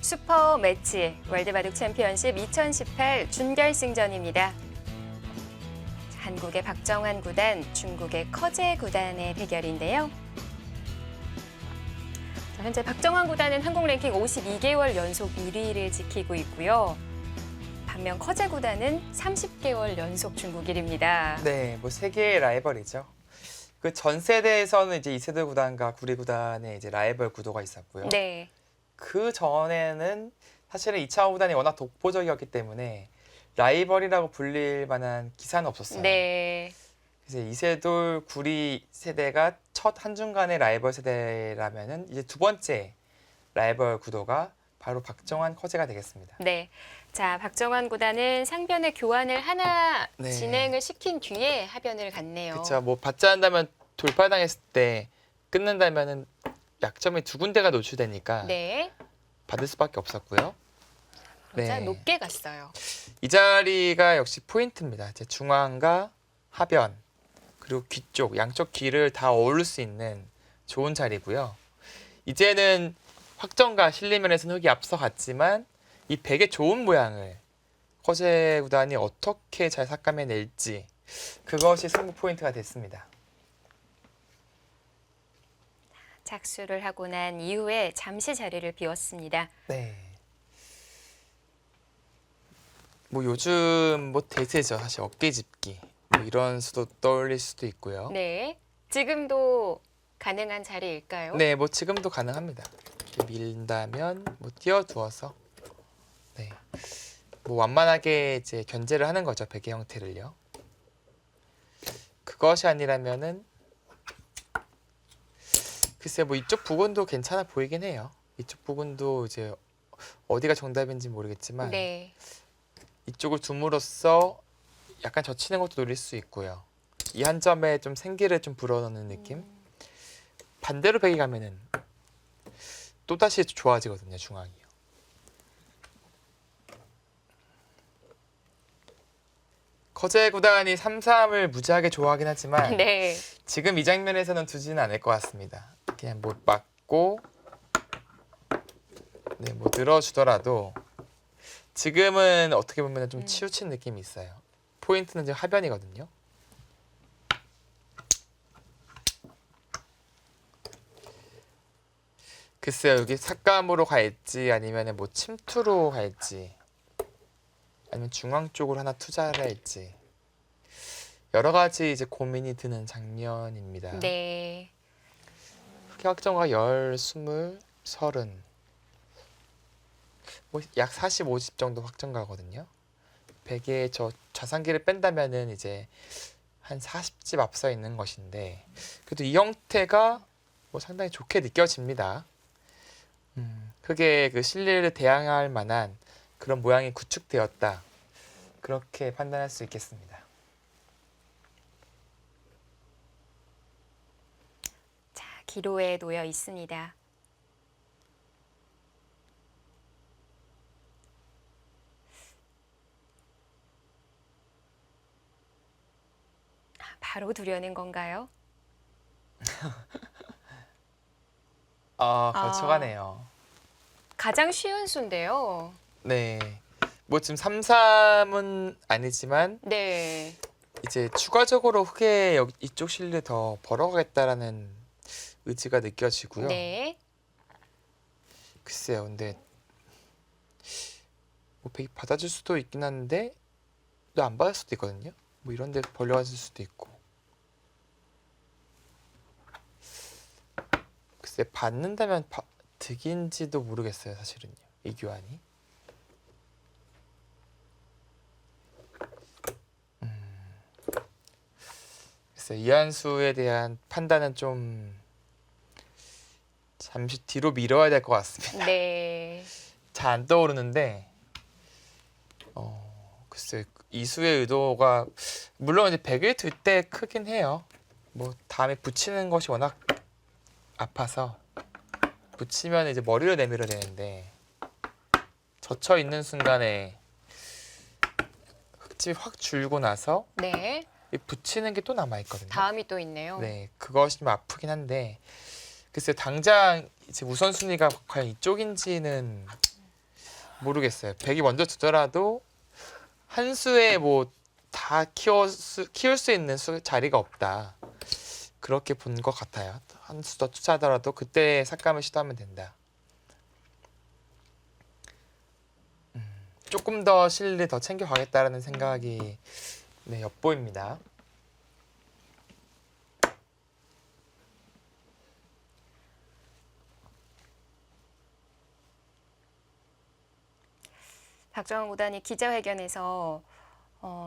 슈퍼 매치 월드바둑 챔피언십 2018 준결승전입니다. 한국의 박정환 구단, 중국의 커제 구단의 대결인데요. 현재 박정환 구단은 한국 랭킹 52개월 연속 1위를 지키고 있고요. 반면 커제 구단은 30개월 연속 중국 1위입니다. 네, 뭐 세계의 라이벌이죠. 그 전 세대에서는 이제 이세돌 구단과 구리 구단의 이제 라이벌 구도가 있었고요. 네. 그 전에는 사실은 이창호 구단이 워낙 독보적이었기 때문에 라이벌이라고 불릴 만한 기사는 없었어요. 네. 그래서 이세돌 구리 세대가 첫 한중간의 라이벌 세대라면은 이제 두 번째 라이벌 구도가 바로 박정환 커제가 되겠습니다. 네. 자, 박정환 구단은 상변의 교환을 하나 네. 진행을 시킨 뒤에 하변을 갔네요. 그렇죠. 뭐 받지 않는다면 돌파당했을 때 끊는다면은 약점이 두 군데가 노출되니까 네. 받을 수밖에 없었고요. 그러자 네. 높게 갔어요. 이 자리가 역시 포인트입니다. 이제 중앙과 하변 그리고 귀 쪽 양쪽 귀를 다 어울릴 수 있는 좋은 자리고요. 이제는 확정과 실리면에서는 흑이 앞서갔지만 이 백의 좋은 모양을 커제 구단이 어떻게 잘 삭감해낼지 그것이 승부 포인트가 됐습니다. 착수를 하고 난 이후에 잠시 자리를 비웠습니다. 네. 뭐 요즘 뭐 대세죠. 사실 어깨 짚기 뭐 이런 수도 떠올릴 수도 있고요. 네. 지금도 가능한 자리일까요? 네, 뭐 지금도 가능합니다. 이렇게 밀다면 뭐 띄워두어서 네, 뭐 완만하게 이제 견제를 하는 거죠. 베개 형태를요. 그것이 아니라면은 글쎄 뭐 이쪽 부분도 괜찮아 보이긴 해요. 이쪽 부분도 이제 어디가 정답인지 모르겠지만 네. 이쪽을 둠으로써 약간 젖히는 것도 노릴 수 있고요. 이 한 점에 좀 생기를 좀 불어넣는 느낌. 반대로 백이 가면은 또 다시 좋아지거든요. 중앙이요. 커제 구단이 3-3을 무지하게 좋아하긴 하지만 네. 지금 이 장면에서는 두지는 않을 것 같습니다. 그냥 못 맞고 네, 뭐 늘어주더라도 지금은 어떻게 보면 좀 치우친 느낌이 있어요. 포인트는 지금 하변이거든요. 글쎄요, 여기 삭감으로 갈지 아니면 뭐 침투로 갈지 아니면 중앙 쪽으로 하나 투자를 할지 여러 가지 이제 고민이 드는 장면입니다. 네. 흑의 확정과 10, 20, 30 뭐 약 40, 50 정도 확정 가거든요. 100에 저 좌상기를 뺀다면은 이제 한 40집 앞서 있는 것인데 그래도 이 형태가 뭐 상당히 좋게 느껴집니다. 흑의 그 실리를 대항할 만한 그런 모양이 구축되었다. 그렇게 판단할 수 있겠습니다. 자, 기로에 놓여 있습니다. 바로 두려는 건가요? 걸쳐가네요. 가장 쉬운 수인데요. 네. 뭐 지금 3-3은 아니지만 네. 이제 추가적으로 흑의 여기 이쪽 실리 더 벌어가겠다라는 의지가 느껴지고요. 네. 글쎄요, 근데 뭐 백이 받아줄 수도 있긴 한데 또 안 받을 수도 있거든요. 뭐 이런 데 벌려갔을 수도 있고. 글쎄 받는다면 득인지도 모르겠어요, 사실은요. 이 교환이. 글쎄 이한수에 대한 판단은 좀 잠시 뒤로 미뤄야 될 것 같습니다. 네. 잘 안 떠오르는데 글쎄 이수의 의도가 물론 이제 100을 들 때 크긴 해요. 뭐 다음에 붙이는 것이 워낙 아파서 붙이면 이제 머리를 내밀어야 되는데 젖혀 있는 순간에 흙집이 확 줄고 나서 네. 이 붙이는 게 또 남아 있거든요. 다음이 또 있네요. 네, 그것이 좀 아프긴 한데 글쎄 당장 이제 우선순위가 과연 이쪽인지는 모르겠어요. 100이 먼저 두더라도 한 수에 뭐 다 키울 수 있는 자리가 없다. 그렇게 본 것 같아요. 한 수 더 투자하더라도 그때 삭감을 시도하면 된다. 조금 더 실리 더 챙겨가겠다라는 생각이 네, 엿보입니다. 박정환 구단이 기자회견에서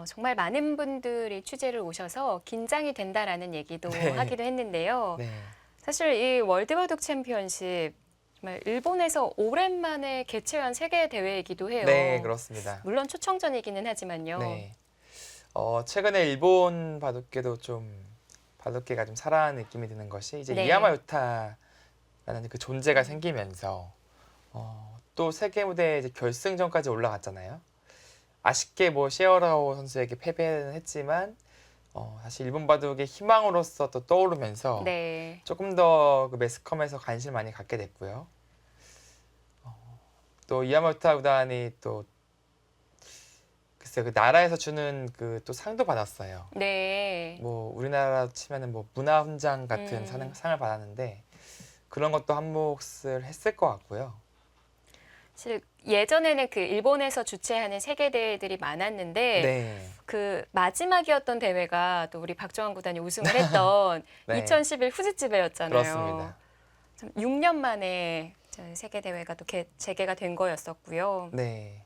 정말 많은 분들이 취재를 오셔서 긴장이 된다라는 얘기도 네. 하기도 했는데요. 네. 사실 이 월드 바둑 챔피언십 정말 일본에서 오랜만에 개최한 세계 대회이기도 해요. 네, 그렇습니다. 물론 초청전이기는 하지만요. 네. 최근에 일본 바둑계도 좀 바둑계가 좀 살아나는 느낌이 드는 것이 이제 네. 이야마 유타라는 그 존재가 생기면서 또 세계 무대에 이제 결승전까지 올라갔잖아요. 아쉽게 뭐 시어라오 선수에게 패배는 했지만 사실 일본 바둑의 희망으로서 또 떠오르면서 네. 조금 더 그 매스컴에서 관심을 많이 갖게 됐고요. 또 이야마 유타 구단이 또 글쎄 그 나라에서 주는 그 또 상도 받았어요. 네. 뭐 우리나라 치면은 뭐 문화훈장 같은 상을 받았는데 그런 것도 한 몫을 했을 것 같고요. 사실 예전에는 그 일본에서 주최하는 세계 대회들이 많았는데 네. 그 마지막이었던 대회가 또 우리 박정환 구단이 우승을 했던 네. 2011 후지츠베였잖아요. 그렇습니다. 참 6년 만에 저 세계 대회가 또 재개가 된 거였었고요. 네.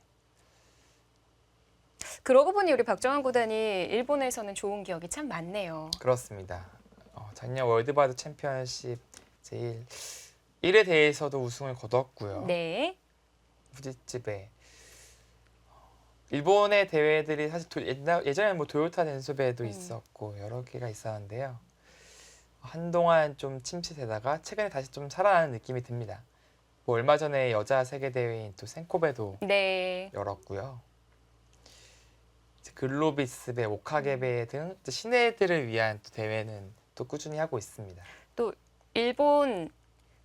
그러고 보니 우리 박정환 구단이 일본에서는 좋은 기억이 참 많네요. 그렇습니다. 작년 월드바드 챔피언십 제일 1회 대회에서도 우승을 거뒀고요. 네. 후지츠베. 일본의 대회들이 사실 예전에는 뭐 도요타 덴소베도 있었고 여러 개가 있었는데요. 한동안 좀 침체되다가 최근에 다시 좀 살아나는 느낌이 듭니다. 뭐 얼마 전에 여자 세계 대회인 또 센코베도 네. 열었고요. 글로비스베, 오카게베 등 신예들을 위한 또 대회는 또 꾸준히 하고 있습니다. 또 일본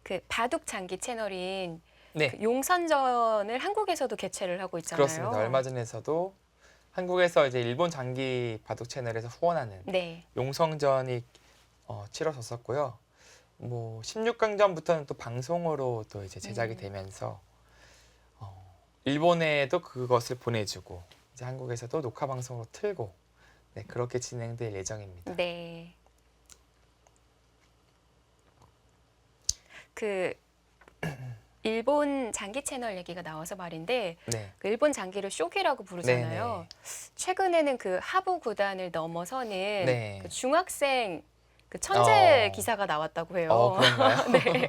그 바둑 장기 채널인 네, 그 용선전을 한국에서도 개최를 하고 있잖아요. 그렇습니다. 얼마 전에서도 한국에서 이제 일본 장기 바둑 채널에서 후원하는 네. 용성전이 치러졌었고요. 뭐 16강전부터는 또 방송으로 또 이제 제작이 되면서 일본에도 그것을 보내주고 이제 한국에서도 녹화 방송으로 틀고 네, 그렇게 진행될 예정입니다. 네. 그 일본 장기 채널 얘기가 나와서 말인데 네, 그 일본 장기를 쇼기라고 부르잖아요. 최근에는 그 하부 구단을 넘어서는 네. 그 중학생 그 천재 어. 기사가 나왔다고 해요. 그런가요? 네.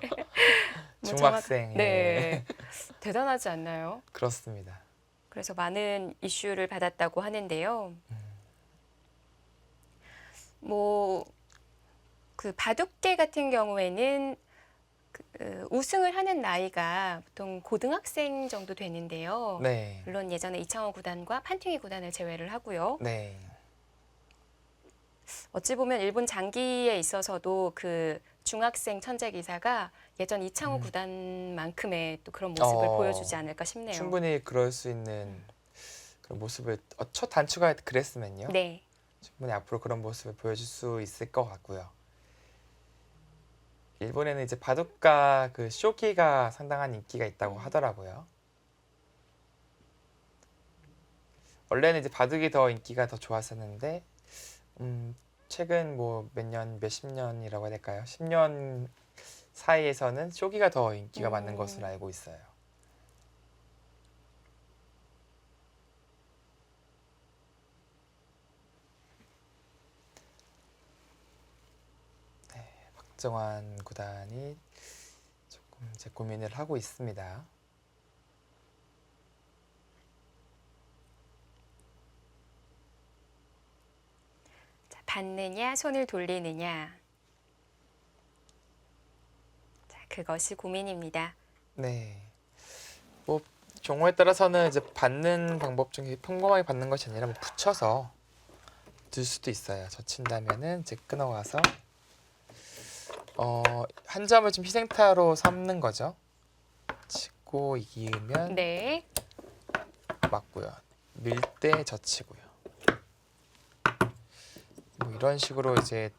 뭐 중학생. 네. 대단하지 않나요? 그렇습니다. 그래서 많은 이슈를 받았다고 하는데요. 뭐 그 바둑계 같은 경우에는 우승을 하는 나이가 보통 고등학생 정도 되는데요. 네, 물론 예전에 이창호 구단과 판팅이 구단을 제외를 하고요. 네, 어찌 보면 일본 장기에 있어서도 그 중학생 천재 기사가 예전 이창호 구단만큼의 또 그런 모습을 보여주지 않을까 싶네요. 충분히 그럴 수 있는 그런 모습을 첫 단추가 그랬으면요. 네. 충분히 앞으로 그런 모습을 보여줄 수 있을 것 같고요. 일본에는 이제 바둑과 그 쇼기가 상당한 인기가 있다고 하더라고요. 원래는 이제 바둑이 더 인기가 더 좋았었는데 최근 뭐 몇십 년이라고 해야 될까요? 10년 사이에서는 쇼기가 더 인기가 많은 것으로 알고 있어요. 박정환 구단이 조금 이제 고민을 하고 있습니다. 자, 받느냐, 손을 돌리느냐. 자, 그것이 고민입니다. 네. 뭐 경우에 따라서는 이제 받는 방법 중에 평범하게 받는 것이 아니라 뭐 붙여서 들 수도 있어요. 젖힌다면은 이제 끊어가서 한 점을 좀 희생타로 삼는 거죠. 치고 이기면 네. 맞고요. 밀 때 젖히고요. 뭐 이런 식으로 이제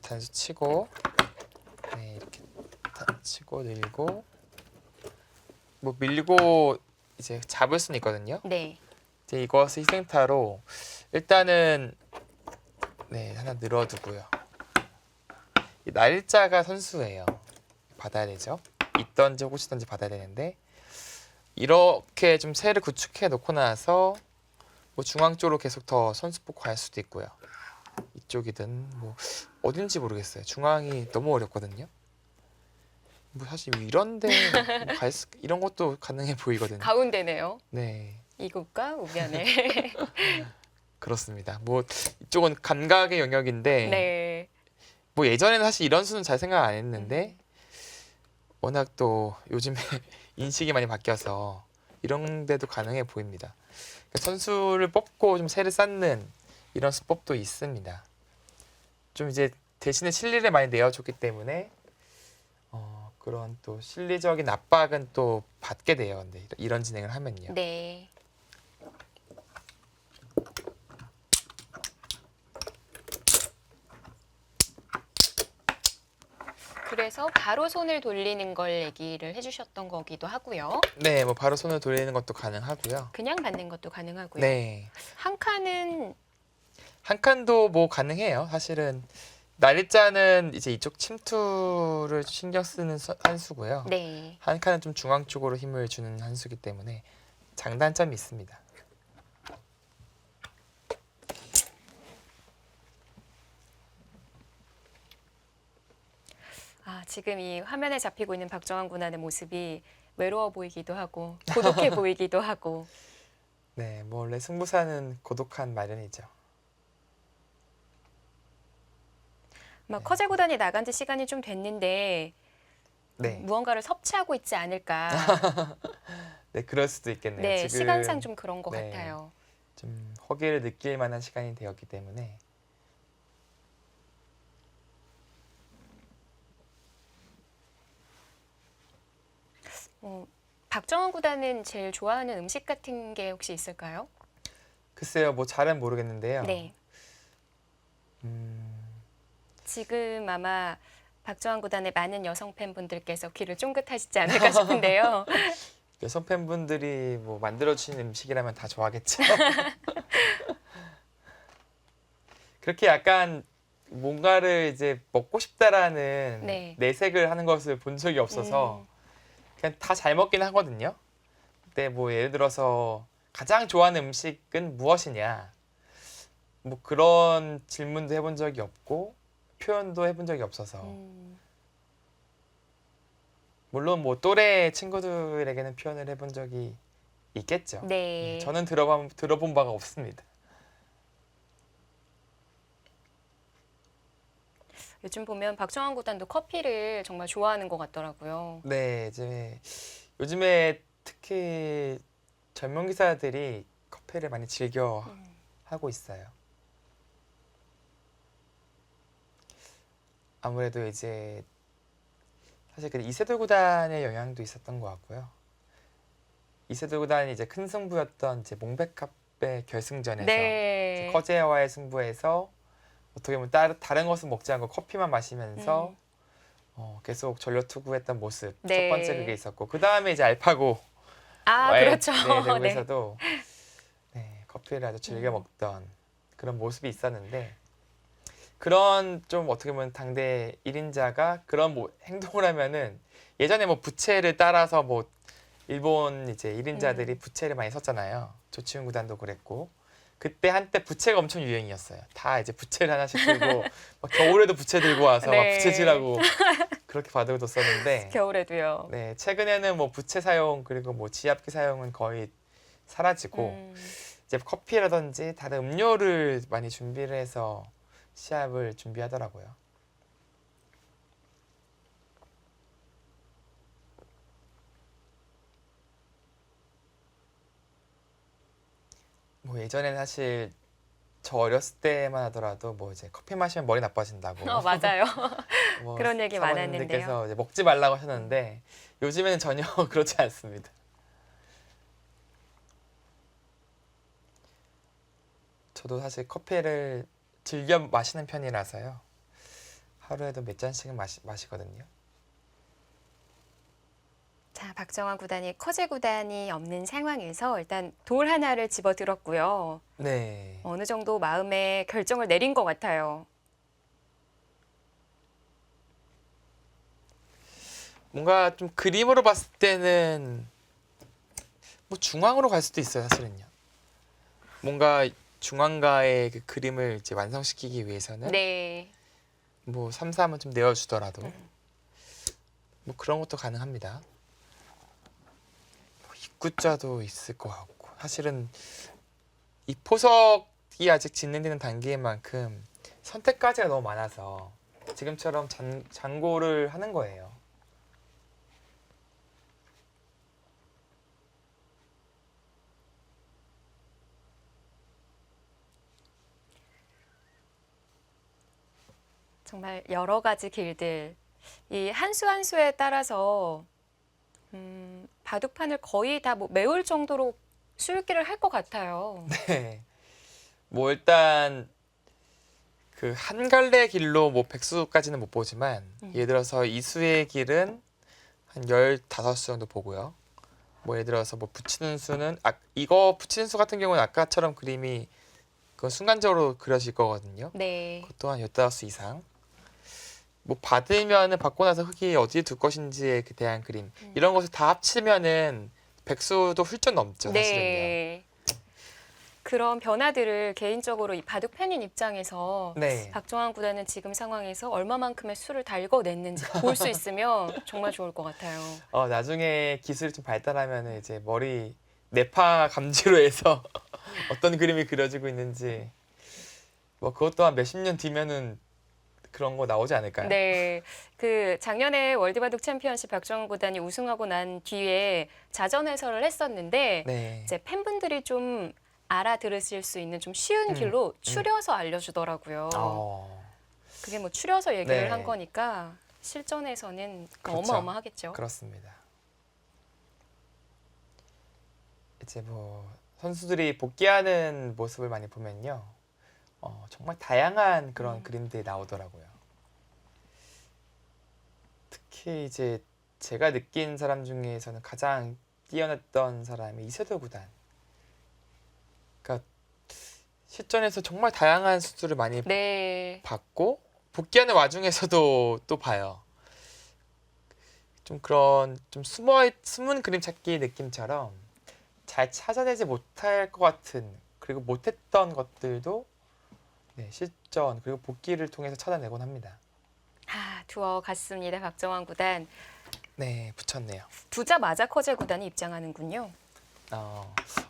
단수 치고, 네, 이렇게 치고 늘고, 뭐 밀고 이제 잡을 수는 있거든요. 네. 이제 이것을 희생타로 일단은 네, 하나 늘어두고요. 이 날짜가 선수예요. 받아야 되죠. 있던지 혹시든지 받아야 되는데, 이렇게 좀 새를 구축해 놓고 나서 뭐 중앙 쪽으로 계속 더 선수폭 갈 수도 있고요. 이쪽이든 뭐 어딘지 모르겠어요. 중앙이 너무 어렵거든요. 뭐 사실 이런데 뭐 이런 것도 가능해 보이거든요. 가운데네요. 네, 이곳과 우변에. 그렇습니다. 뭐 이쪽은 감각의 영역인데 네. 뭐 예전에는 사실 이런 수는 잘 생각 안 했는데 워낙 또 요즘에 인식이 많이 바뀌어서 이런 데도 가능해 보입니다. 그러니까 선수를 뽑고 좀 새를 쌓는 이런 수법도 있습니다. 좀 이제 대신에 실리를 많이 내어줬기 때문에 그런 또 실리적인 압박은 또 받게 돼요. 근데 이런 진행을 하면요. 네. 그래서 바로 손을 돌리는 걸 얘기를 해주셨던 거기도 하고요. 네, 뭐 바로 손을 돌리는 것도 가능하고요. 그냥 받는 것도 가능하고요. 네, 한 칸은 한 칸도 뭐 가능해요. 사실은 날짜는 이제 이쪽 침투를 신경 쓰는 한 수고요. 네. 한 칸은 좀 중앙 쪽으로 힘을 주는 한 수기 때문에 장단점이 있습니다. 지금 이 화면에 잡히고 있는 박정환 군환의 모습이 외로워 보이기도 하고 고독해 보이기도 하고. 네, 뭐 원래 승부사는 고독한 마련이죠. 막 커제 구단이 나간 지 시간이 좀 됐는데 네, 무언가를 섭취하고 있지 않을까. 네, 그럴 수도 있겠네요. 네, 지금 시간상 좀 그런 것 네. 같아요. 좀 허기를 느낄 만한 시간이 되었기 때문에 박정환 구단은 제일 좋아하는 음식 같은 게 혹시 있을까요? 글쎄요, 뭐 잘은 모르겠는데요. 네. 지금 아마 박정환 구단의 많은 여성 팬분들께서 귀를 쫑긋하시지 않을까 싶은데요. 여성 팬분들이 뭐 만들어주신 음식이라면 다 좋아하겠죠. 그렇게 약간 뭔가를 이제 먹고 싶다라는 네. 내색을 하는 것을 본 적이 없어서 그냥 다 잘 먹긴 하거든요. 근데 뭐 예를 들어서 가장 좋아하는 음식은 무엇이냐? 뭐 그런 질문도 해본 적이 없고 표현도 해본 적이 없어서 물론 뭐 또래 친구들에게는 표현을 해본 적이 있겠죠. 네. 저는 들어본 바가 없습니다. 요즘 보면 박정환 구단도 커피를 정말 좋아하는 것 같더라고요. 네, 요즘에 특히 젊은 기사들이 커피를 많이 즐겨 하고 있어요. 아무래도 이제 사실 그 이세돌 구단의 영향도 있었던 것 같고요. 이세돌 구단이 이제 큰 승부였던 이제 몽백컵의 결승전에서 네. 커제와의 승부에서 어떻게 보면 다른 것은 먹지 않고 커피만 마시면서 계속 전력 투구했던 모습 네. 첫 번째 그게 있었고 그 다음에 이제 알파고 그렇죠. 네, 대구에서도 네, 커피를 아주 즐겨 먹던 그런 모습이 있었는데 그런 좀 어떻게 보면 당대 1인자가 그런 뭐 행동을 하면은 예전에 뭐 부채를 따라서 뭐 일본 이제 1인자들이 부채를 많이 썼잖아요. 조치훈 구단도 그랬고 그때 한때 부채가 엄청 유행이었어요. 다 이제 부채를 하나씩 들고 막 겨울에도 부채 들고 와서 막 네. 부채질하고 그렇게 바둑도 썼는데 겨울에도요. 네, 최근에는 뭐 부채 사용 그리고 뭐 지압기 사용은 거의 사라지고 이제 커피라든지 다른 음료를 많이 준비를 해서 시합을 준비하더라고요. 뭐 예전에는 사실 저 어렸을 때만 하더라도 뭐 이제 커피 마시면 머리 나빠진다고 맞아요. 뭐 그런 얘기 사모님들께서 많았는데요. 이제 먹지 말라고 하셨는데 요즘에는 전혀 그렇지 않습니다. 저도 사실 커피를 즐겨 마시는 편이라서요. 하루에도 몇 잔씩은 마시거든요. 자, 박정환 구단이 커제 구단이 없는 상황에서 일단 돌 하나를 집어들었고요. 네. 어느 정도 마음의 결정을 내린 것 같아요. 뭔가 좀 그림으로 봤을 때는 뭐 중앙으로 갈 수도 있어요, 사실은요. 뭔가 중앙가의 그 그림을 이제 완성시키기 위해서는 네. 뭐 3-3은 좀 내어주더라도 뭐 그런 것도 가능합니다. 뭐 입구자도 있을 것 같고 사실은 이 포석이 아직 진행되는 단계인 만큼 선택까지가 너무 많아서 지금처럼 장고를 하는 거예요. 정말 여러 가지 길들, 이 한 수 한 수에 따라서 바둑판을 거의 다 뭐 메울 정도로 수읽기를 할 것 같아요. 네. 뭐 일단 그 한 갈래 길로 뭐 백수까지는 못 보지만 예를 들어서 이수의 길은 한 15수 정도 보고요. 뭐 예를 들어서 뭐 붙이는 수는 이거 붙이는 수 같은 경우는 아까처럼 그림이 그 순간적으로 그려질 거거든요. 네. 그것도 한 15수 이상. 뭐 받으면은 받고 나서 흙이 어디에 둘 것인지에 대한 그림 이런 것을 다 합치면은 백수도 훌쩍 넘죠, 사실은요. 네. 그런 변화들을 개인적으로 이 바둑 팬인 입장에서 네. 박정환 구단은 지금 상황에서 얼마만큼의 수를 다 읽어냈는지 볼 수 있으면 정말 좋을 것 같아요. 나중에 기술이 좀 발달하면은 이제 머리 뇌파 감지로 해서 어떤 그림이 그려지고 있는지 뭐 그것 또한 몇십 년 뒤면은 그런 거 나오지 않을까요? 네, 그 작년에 월드바둑 챔피언십 박정환 구단이 우승하고 난 뒤에 자전 해설을 했었는데 네. 이제 팬분들이 좀 알아들으실 수 있는 좀 쉬운 길로 추려서 알려주더라고요. 그게 뭐 추려서 얘기를 네. 한 거니까 실전에서는 그렇죠. 어마어마하겠죠. 그렇습니다. 이제 뭐 선수들이 복귀하는 모습을 많이 보면요, 정말 다양한 그런 그림들이 나오더라고요. 특히 이제 제가 느낀 사람 중에서는 가장 뛰어났던 사람이 이세돌 구단. 그러니까 실전에서 정말 다양한 수술을 많이 네, 받고 복귀하는 와중에서도 또 봐요. 좀 그런 좀 숨은 그림 찾기 느낌처럼 잘 찾아내지 못할 것 같은, 그리고 못했던 것들도 네, 실전 그리고 복귀를 통해서 찾아내곤 합니다. 두어 갔습니다. 박정환 구단. 네, 붙였네요. 두자마자 커제 구단이 입장하는군요.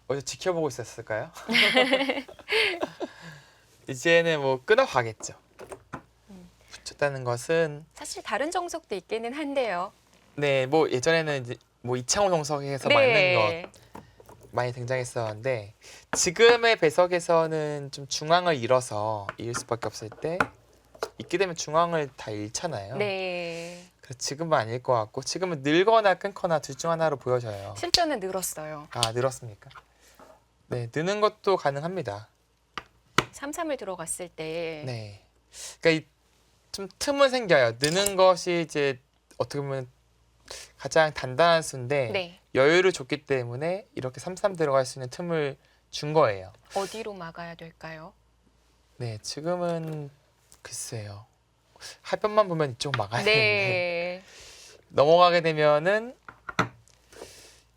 어디서 지켜보고 있었을까요? 이제는 뭐 끊어가겠죠. 붙였다는 것은 사실 다른 정석도 있기는 한데요. 네, 뭐 예전에는 이제 뭐 이창호 정석에서 맞는 것 많이 등장했었는데 지금의 배석에서는 좀 중앙을 잃어서 잃을 수밖에 없을 때 있게 되면 중앙을 다 잃잖아요. 네. 그래서 지금은 아닐 것 같고 지금은 늘거나 끊거나 둘 중 하나로 보여져요. 실전은 늘었어요. 늘었습니까? 네, 느는 것도 가능합니다. 3-3을 들어갔을 때. 네, 그러니까 좀 틈은 생겨요. 느는 것이 이제 어떻게 보면 가장 단단한 수인데 네. 여유를 줬기 때문에 이렇게 3-3 들어갈 수 있는 틈을 준 거예요. 어디로 막아야 될까요? 네, 지금은 글쎄요. 하변만 보면 이쪽 막아야 되는데 네. 넘어가게 되면은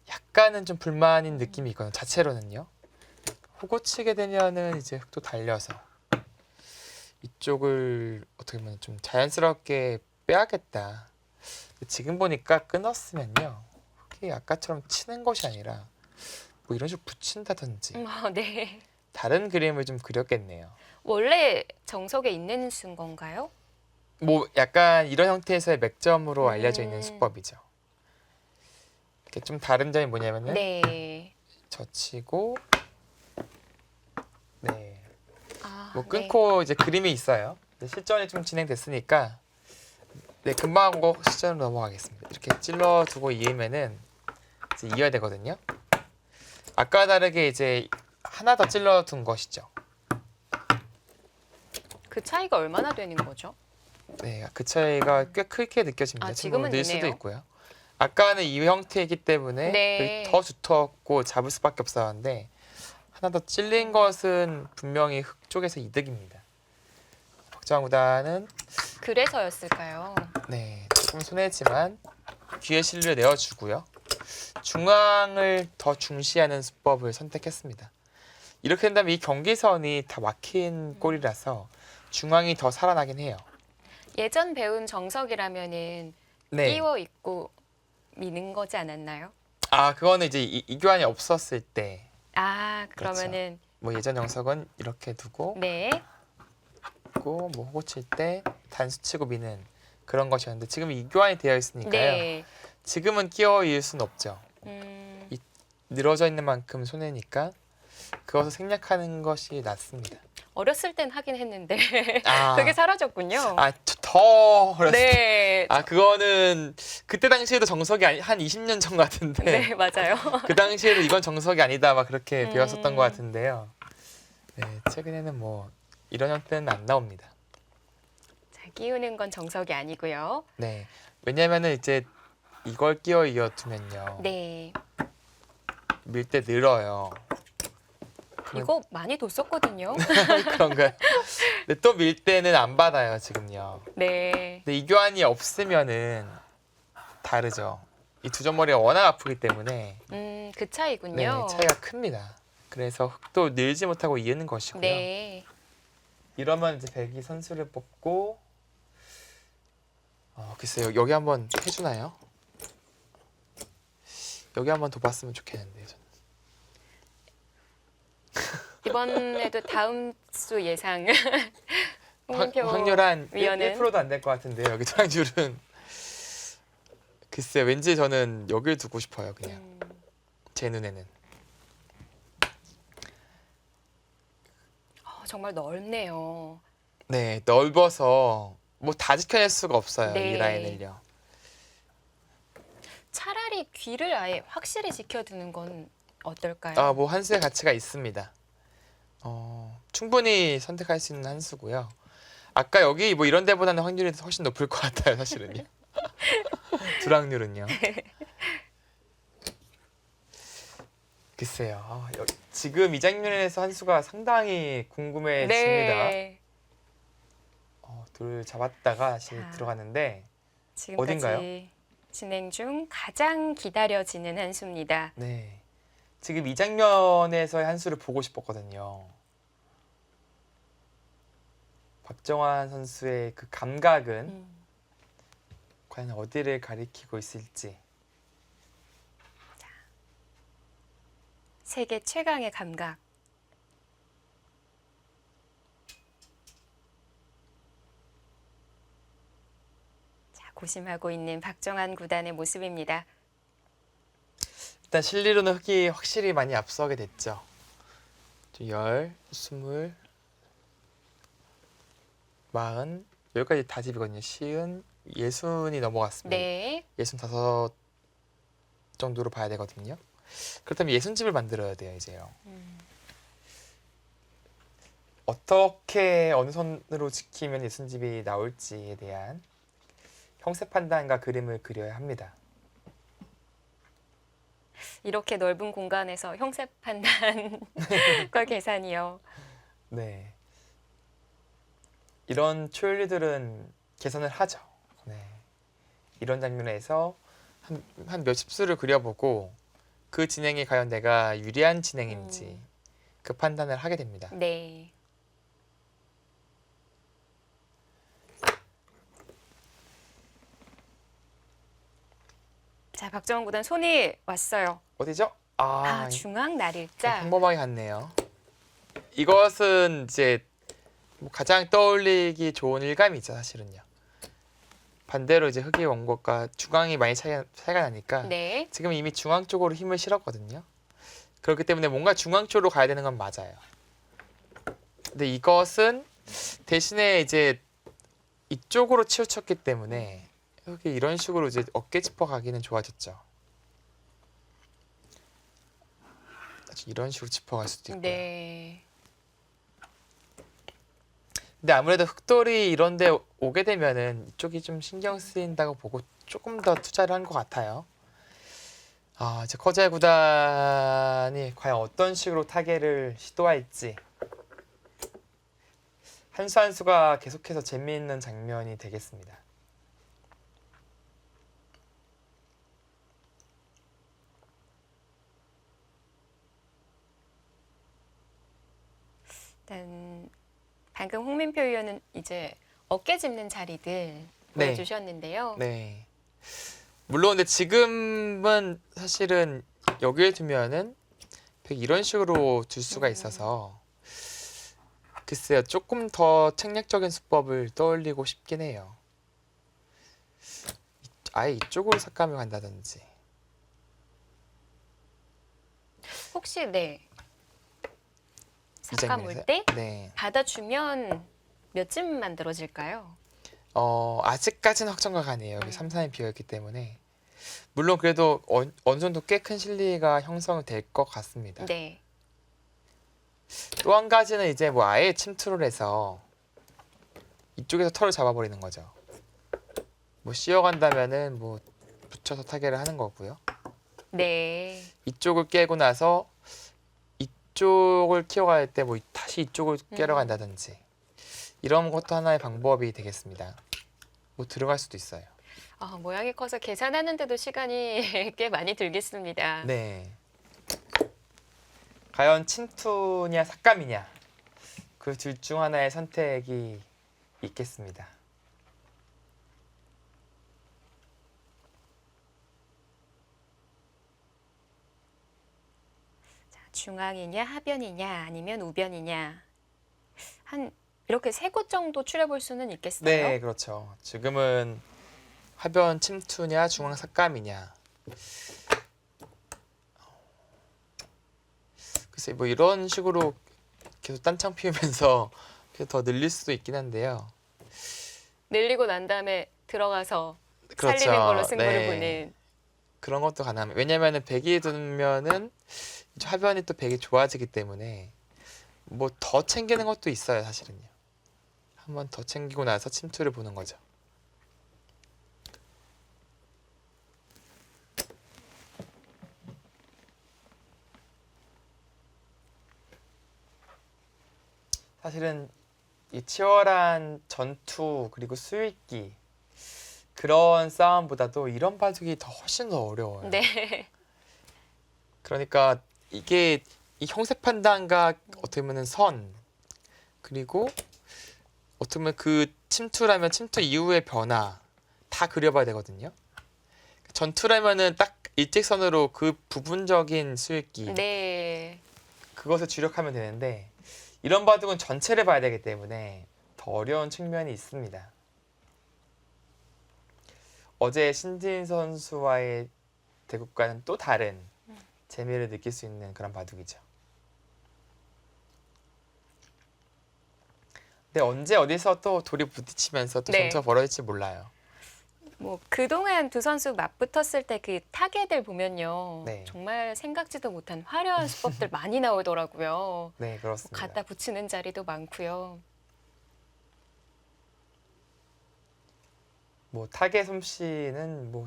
약간은 좀 불만인 느낌이 있거든요. 자체로는요. 호구 치게 되면은 이제 흙도 달려서 이쪽을 어떻게 보면 좀 자연스럽게 빼야겠다. 지금 보니까 끊었으면요, 흙이 아까처럼 치는 것이 아니라 뭐 이런 식으로 붙인다든지 네. 다른 그림을 좀 그렸겠네요. 원래 정석에 있는 수인 건가요? 뭐 약간 이런 형태에서의 맥점으로 알려져 있는 수법이죠. 이렇게 좀 다른 점이 뭐냐면은 네. 젖히고 네, 뭐 네. 끊고 이제 그림이 있어요. 실전이 좀 진행됐으니까 네, 금방 하고 실전으로 넘어가겠습니다. 이렇게 찔러두고 이으면은 이제 이어야 되거든요. 아까 다르게 이제 하나 더 찔러둔 것이죠. 그 차이가 얼마나 되는 거죠? 네, 그 차이가 꽤 크게 느껴집니다. 아, 지금은 지금은 늘 수도 있네요. 있고요. 아까는 이 형태이기 때문에 네. 더 두텁고 잡을 수밖에 없었는데 하나 더 찔린 것은 분명히 흙 쪽에서 이득입니다. 박정환 구단은 그래서였을까요? 네, 조금 손해지만 귀에 실리를 내어주고요. 중앙을 더 중시하는 수법을 선택했습니다. 이렇게 된다면 이 경기선이 다 막힌 꼴이라서 중앙이 더 살아나긴 해요. 예전 배운 정석이라면은 네. 끼워 입고 미는 거지 않았나요? 아, 그거는 이제 이교환이 없었을 때 아, 그러면은 뭐 예전 영석은 이렇게 두고 네. 뭐 호구 칠 때 단수 치고 미는 그런 것이었는데 지금 이교환이 되어 있으니까요. 네. 지금은 끼워 이을 수는 없죠. 음, 늘어져 있는 만큼 손해니까 그것을 생략하는 것이 낫습니다. 어렸을 땐 하긴 했는데 아, 그게 사라졌군요. 더 어렸을 때. 네. 아, 그거는 그때 당시에도 정석이 한 20년 전 같은데 네, 맞아요. 그 당시에도 이건 정석이 아니다 막 그렇게 배웠었던 것 음. 같은데요. 네, 최근에는 뭐 이런 형태는 안 나옵니다. 자, 끼우는 건 정석이 아니고요. 네, 왜냐면은 이제 이걸 끼워 이어두면요. 네. 밀 때 늘어요. 이거 많이 뒀었거든요. 그런가요? 근데 또 밀 때는 안 받아요, 지금요. 네. 근데 이교환이 없으면은 다르죠. 이 두 점머리가 워낙 아프기 때문에 그 네, 차이군요. 차이가 큽니다. 그래서 흙도 늘지 못하고 이으는 것이고요. 네. 이러면 이제 백이 선수를 뽑고 글쎄요. 여기 한번 해주나요? 여기 한번 둬봤으면 좋겠는데요. 저는. 이번에도 다음 수 예상 홍인표 확률 한 위원은 1%도 안 될 것 같은데요. 여기 확률은 글쎄 왠지 저는 여길 두고 싶어요. 그냥 제 눈에는. 정말 넓네요. 네, 넓어서 뭐 다 지켜낼 수가 없어요. 네. 이 라인을요. 차라리 귀를 아예 확실히 지켜두는 건 어떨까요? 뭐 한 수의 가치가 있습니다. 충분히 선택할 수 있는 한 수고요. 아까 여기 뭐 이런 데보다는 확률이 훨씬 높을 것 같아요. 사실은요. 불확률은요. 글쎄요. 지금 이 장면에서 한 수가 상당히 궁금해집니다. 네. 둘 잡았다가 다시 자. 들어갔는데 지금까지 어딘가요? 진행 중 가장 기다려지는 한 수입니다. 네. 지금 이 장면에서의 한 수를 보고 싶었거든요. 박정환 선수의 그 감각은 과연 어디를 가리키고 있을지. 세계 최강의 감각. 자, 고심하고 있는 박정환 구단의 모습입니다. 일단 실리로는 흙이 확실히 많이 앞서게 됐죠. 10, 20, 40, 여기까지 다 집이거든요. 50, 60이 넘어갔습니다. 네. 65 정도로 봐야 되거든요. 그렇다면 60집을 만들어야 돼요, 이제요. 어떻게 어느 선으로 지키면 60집이 나올지에 대한 형세 판단과 그림을 그려야 합니다. 이렇게 넓은 공간에서 형세 판단과 계산이요. 네. 이런 초연리들은 계산을 하죠. 네. 이런 장면에서 한 몇십 수를 그려보고 그 진행이 과연 내가 유리한 진행인지 그 판단을 하게 됩니다. 네. 자, 박정환 구단 손이 왔어요. 어디죠? 중앙 날일자. 평범하게 갔네요. 이것은 이제 뭐 가장 떠올리기 좋은 일감이죠, 사실은요. 반대로 이제 흙이 온 것과 중앙이 많이 차이가 나니까 네. 지금 이미 중앙 쪽으로 힘을 실었거든요. 그렇기 때문에 뭔가 중앙 쪽으로 가야 되는 건 맞아요. 근데 이것은 대신에 이제 이쪽으로 치우쳤기 때문에 흙이 이런 식으로 이제 어깨 짚어 가기는 좋아졌죠. 이런 식으로 짚어갈 수도 있고요. 네. 근데 아무래도 흑돌이 이런데 오게 되면은 이쪽이 좀 신경 쓰인다고 보고 조금 더 투자를 한 것 같아요. 이제 커제 구단이 과연 어떤 식으로 타겟을 시도할지 한 수 한 수가 계속해서 재미있는 장면이 되겠습니다. 일단 방금 홍민표 의원은 이제 어깨 짚는 자리들 보여주셨는데요. 네. 물론 근데 지금은 사실은 여기에 두면은 이런 식으로 둘 수가 있어서 글쎄요, 조금 더 책략적인 수법을 떠올리고 싶긴 해요. 아예 이쪽으로 삭감을 간다든지. 혹시 네 이 삭감 올 장면에서? 때 네. 받아주면 몇쯤 만들어질까요? 아직까지는 확정가 가네요. 여기 3, 4인 비어있기 때문에. 물론 그래도 어느 정도 꽤 큰 실리가 형성될 것 같습니다. 네. 또 한 가지는 이제 뭐 아예 침투를 해서 이쪽에서 털을 잡아버리는 거죠. 뭐 씌어간다면은 뭐 붙여서 타겟을 하는 거고요. 네. 이쪽을 깨고 나서 이쪽을 키워갈 때 뭐 다시 이쪽을 깨러 간다든지 이런 것도 하나의 방법이 되겠습니다. 뭐 들어갈 수도 있어요. 모양이 커서 계산하는데도 시간이 꽤 많이 들겠습니다. 네. 과연 침투냐 삭감이냐 그 둘 중 하나의 선택이 있겠습니다. 자, 중앙이냐 하변이냐 아니면 우변이냐 한 이렇게 세 곳 정도 추려볼 수는 있겠어요. 네, 그렇죠. 지금은 하변 침투냐 중앙 삭감이냐. 글쎄 뭐 이런 식으로 계속 딴창 피우면서 계속 더 늘릴 수도 있긴 한데요. 늘리고 난 다음에 들어가서 그렇죠. 살리는 걸로 승부를 네. 보는. 그런 것도 가능합니다. 왜냐면은 백이 두면은 하변이 또 백이 좋아지기 때문에 뭐 더 챙기는 것도 있어요, 사실은요. 한 번 더 챙기고 나서 침투를 보는 거죠. 사실은 이 치열한 전투 그리고 수익기 그런 싸움보다도 이런 바둑이 더 훨씬 더 어려워요. 네. 그러니까 이게 이 형세 판단과 어떻게 보면 선 그리고 어떻게 보면 그 침투라면 침투 이후의 변화 다 그려봐야 되거든요. 전투라면은 딱 일직선으로 그 부분적인 수익기 네. 그것을 주력하면 되는데 이런 바둑은 전체를 봐야 되기 때문에 더 어려운 측면이 있습니다. 어제 신진 선수와의 대국과는 또 다른 재미를 느낄 수 있는 그런 바둑이죠. 근데 언제 어디서 또 돌이 부딪히면서 또 네. 전투가 벌어질지 몰라요. 뭐 그동안 두 선수 맞붙었을 때 그 타겟을 보면요. 네. 정말 생각지도 못한 화려한 수법들 많이 나오더라고요. 네, 그렇습니다. 갖다 붙이는 자리도 많고요. 뭐 타겟 솜씨는 뭐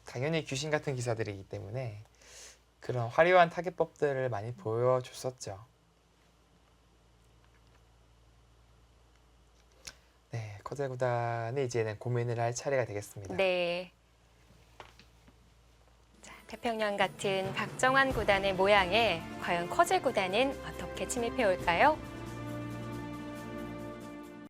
당연히 귀신 같은 기사들이기 때문에 그런 화려한 타겟법들을 많이 보여줬었죠. 네, 커제 구단이 이제는 고민을 할 차례가 되겠습니다. 네. 자, 태평양 같은 박정환 구단의 모양에 과연 커제 구단은 어떻게 침입해 올까요?